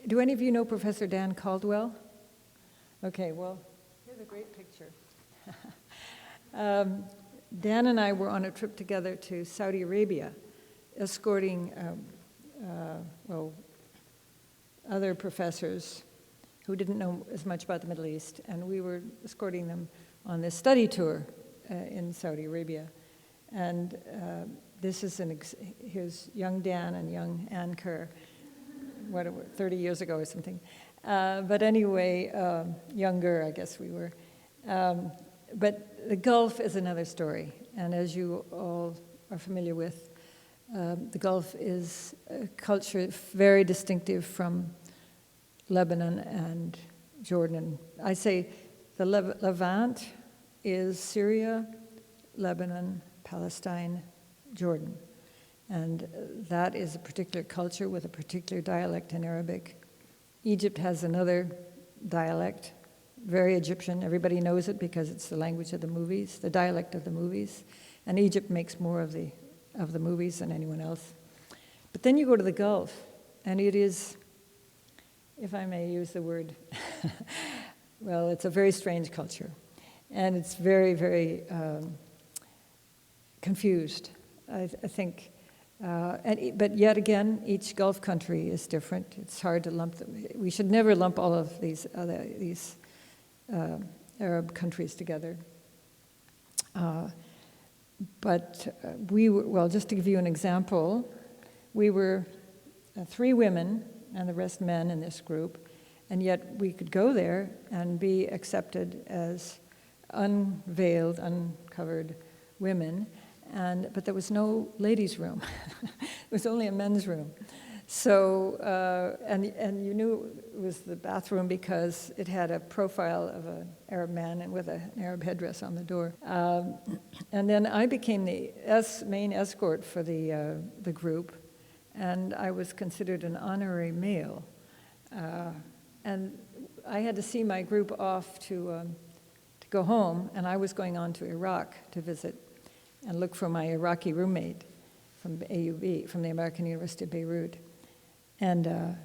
do any of you know Professor Dan Caldwell? Okay, well, here's a great picture. Dan and I were on a trip together to Saudi Arabia, escorting other professors who didn't know as much about the Middle East, and we were escorting them on this study tour in Saudi Arabia. And this is here's young Dan and young Ann Kerr, 30 years ago or something. But anyway, younger, I guess we were. But the Gulf is another story, and as you all are familiar with, the Gulf is a culture very distinctive from Lebanon and Jordan. I say the Levant is Syria, Lebanon, Palestine, Jordan. And that is a particular culture with a particular dialect in Arabic. Egypt has another dialect, very Egyptian. Everybody knows it because it's the language of the movies, the dialect of the movies. And Egypt makes more of the movies than anyone else. But then you go to the Gulf, and it is, if I may use the word, well, it's a very strange culture. And it's very, very confused, I think. But yet again, each Gulf country is different. It's hard to lump them. We should never lump all of these Arab countries together. Just to give you an example, we were 3 women and the rest men in this group, and yet we could go there and be accepted as unveiled, uncovered women, but there was no ladies' room. It was only a men's room. So, and you knew it was the bathroom because it had a profile of an Arab man and with an Arab headdress on the door. And then I became the main escort for the group, and I was considered an honorary male. And I had to see my group off to go home, and I was going on to Iraq to visit and look for my Iraqi roommate from AUB, from the American University of Beirut. And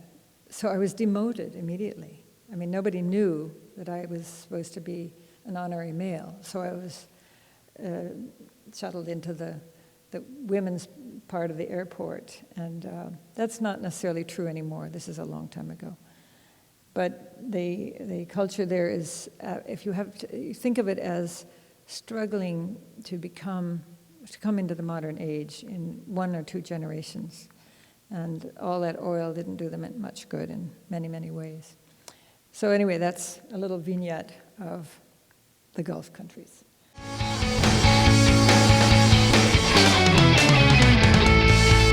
so I was demoted immediately. I mean, nobody knew that I was supposed to be an honorary male. So I was shuttled into the women's part of the airport. And that's not necessarily true anymore. This is a long time ago. But the culture there is, if you think of it as struggling to come into the modern age in 1 or 2 generations. And all that oil didn't do them much good in many, many ways. So anyway, that's a little vignette of the Gulf countries.